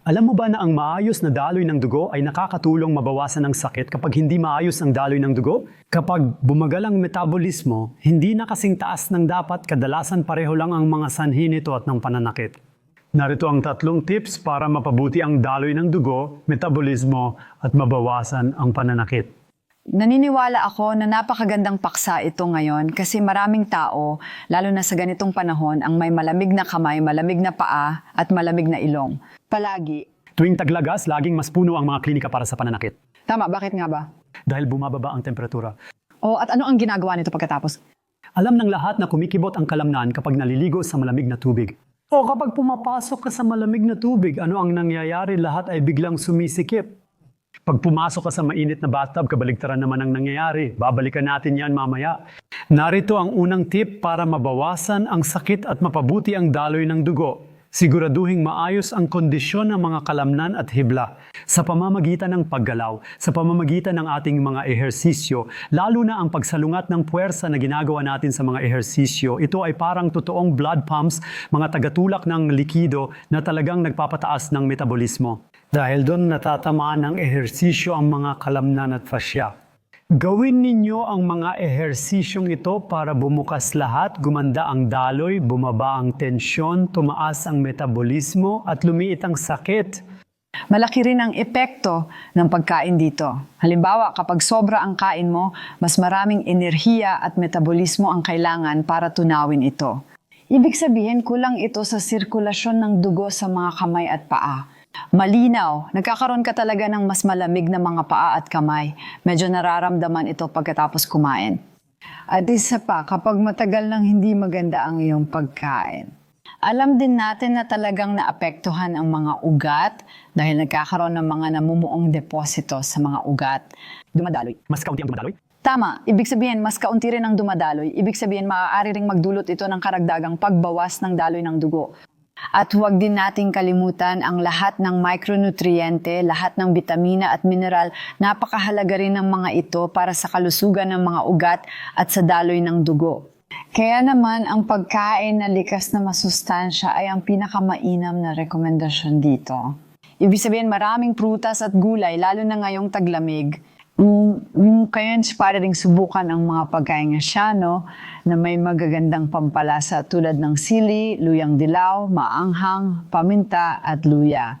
Alam mo ba na ang maayos na daloy ng dugo ay nakakatulong mabawasan ang sakit kapag hindi maayos ang daloy ng dugo? Kapag bumagal ang metabolismo, hindi na kasing taas ng dapat, kadalasan pareho lang ang mga sanhi nito at ng pananakit. Narito ang 3 tips para mapabuti ang daloy ng dugo, metabolismo at mabawasan ang pananakit. Naniniwala ako na napakagandang paksa ito ngayon kasi maraming tao, lalo na sa ganitong panahon, ang may malamig na kamay, malamig na paa at malamig na ilong. Palagi. Tuwing taglagas, laging mas puno ang mga klinika para sa pananakit. Tama, bakit nga ba? Dahil bumababa ang temperatura. At ano ang ginagawa nito pagkatapos? Alam ng lahat na kumikibot ang kalamnan kapag naliligo sa malamig na tubig. O kapag pumapasok ka sa malamig na tubig, ano ang nangyayari? Lahat ay biglang sumisikip. Pag pumasok ka sa mainit na bathtub, kabaligtaran naman ang nangyayari. Babalikan natin yan mamaya. Narito ang unang tip para mabawasan ang sakit at mapabuti ang daloy ng dugo. Siguraduhing maayos ang kondisyon ng mga kalamnan at hibla sa pamamagitan ng paggalaw, sa pamamagitan ng ating mga ehersisyo, lalo na ang pagsalungat ng puwersa na ginagawa natin sa mga ehersisyo. Ito ay parang totoong blood pumps, mga tagatulak ng likido na talagang nagpapataas ng metabolismo. Dahil doon natatamaan ng ehersisyo ang mga kalamnan at fascia. Gawin ninyo ang mga ehersisyong ito para bumukas lahat, gumanda ang daloy, bumaba ang tensyon, tumaas ang metabolismo at lumiit ang sakit. Malaki rin ang epekto ng pagkain dito. Halimbawa, kapag sobra ang kain mo, mas maraming enerhiya at metabolismo ang kailangan para tunawin ito. Ibig sabihin, kulang ito sa sirkulasyon ng dugo sa mga kamay at paa. Malinaw, nagkakaroon ka talaga ng mas malamig na mga paa at kamay. Medyo nararamdaman ito pagkatapos kumain. At isa pa, kapag matagal nang hindi maganda ang iyong pagkain. Alam din natin na talagang naapektuhan ang mga ugat dahil nagkakaroon ng mga namumuong deposito sa mga ugat. Dumadaloy. Mas kaunti ang dumadaloy? Tama. Ibig sabihin, mas kaunti rin ang dumadaloy. Ibig sabihin, maaari ring magdulot ito ng karagdagang pagbawas ng daloy ng dugo. At huwag din nating kalimutan ang lahat ng micronutriente, lahat ng bitamina at mineral. Napakahalaga rin ng mga ito para sa kalusugan ng mga ugat at sa daloy ng dugo. Kaya naman, ang pagkain na likas na masustansya ay ang pinakamainam na rekomendasyon dito. Ibig sabihin, maraming prutas at gulay, lalo na ngayong taglamig. Kaya para ring subukan ang mga pagkain asyano na may magagandang pampalasa tulad ng sili, luyang dilaw, maanghang, paminta at luya.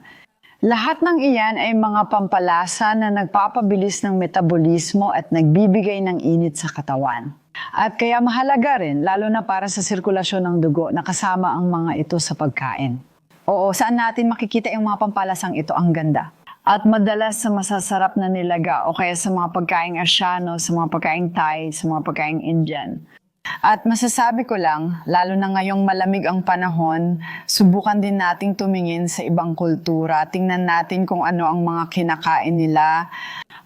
Lahat ng iyan ay mga pampalasa na nagpapabilis ng metabolismo at nagbibigay ng init sa katawan. At kaya mahalaga rin, lalo na para sa sirkulasyon ng dugo, na kasama ang mga ito sa pagkain. Oo, saan natin makikita yung mga pampalasang ito? Ang ganda. At madalas sa masasarap na nilaga o kaya sa mga pagkaing Asyano, sa mga pagkaing Thai, sa mga pagkaing Indian. At masasabi ko lang, lalo na ngayong malamig ang panahon, subukan din nating tumingin sa ibang kultura. Tingnan natin kung ano ang mga kinakain nila.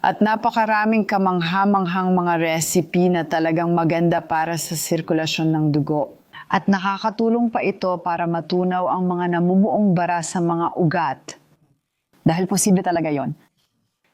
At napakaraming kamangha-manghang mga recipe na talagang maganda para sa sirkulasyon ng dugo. At nakakatulong pa ito para matunaw ang mga namumuong bara sa mga ugat. Dahil posible talaga yon.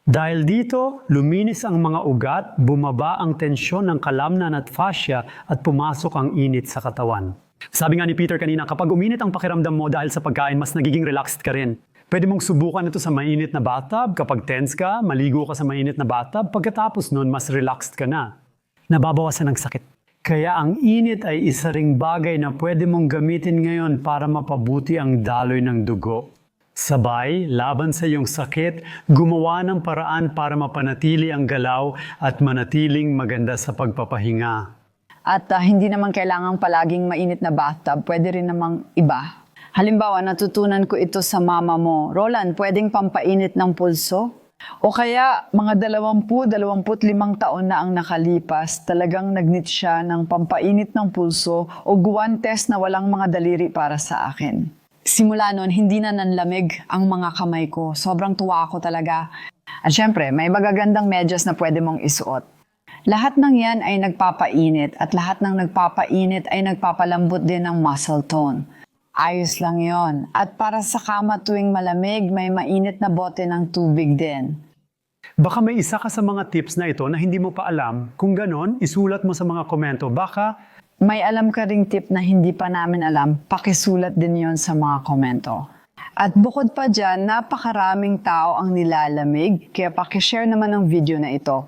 Dahil dito, luminis ang mga ugat, bumaba ang tensyon ng kalamnan at fascia at pumasok ang init sa katawan. Sabi nga ni Peter kanina, kapag uminit ang pakiramdam mo dahil sa pagkain, mas nagiging relaxed ka rin. Pwede mong subukan ito sa mainit na bathtub. Kapag tense ka, maligo ka sa mainit na bathtub. Pagkatapos nun, mas relaxed ka na. Nababawasan ang sakit. Kaya ang init ay isa ring bagay na pwede mong gamitin ngayon para mapabuti ang daloy ng dugo. Sabay, laban sa iyong sakit, gumawa ng paraan para mapanatili ang galaw at manatiling maganda sa pagpapahinga. At hindi naman kailangang palaging mainit na bathtub, pwede rin namang iba. Halimbawa, natutunan ko ito sa mama mo. Roland, pwedeng pampainit ng pulso? O kaya, mga 20-25 taon na ang nakalipas, talagang nagnit siya ng pampainit ng pulso o guwantes na walang mga daliri para sa akin. Simula noon, hindi na nanlamig ang mga kamay ko. Sobrang tuwa ako talaga. At syempre, may magagandang medyas na pwede mong isuot. Lahat ng yan ay nagpapainit at lahat ng nagpapainit ay nagpapalambot din ng muscle tone. Ayos lang yon. At para sa kama tuwing malamig, may mainit na bote ng tubig din. Baka may isa ka sa mga tips na ito na hindi mo pa alam. Kung ganon, isulat mo sa mga komento. Baka may alam ka ring tip na hindi pa namin alam, pakisulat din yon sa mga komento. At bukod pa dyan, napakaraming tao ang nilalamig, kaya pakishare naman ang video na ito.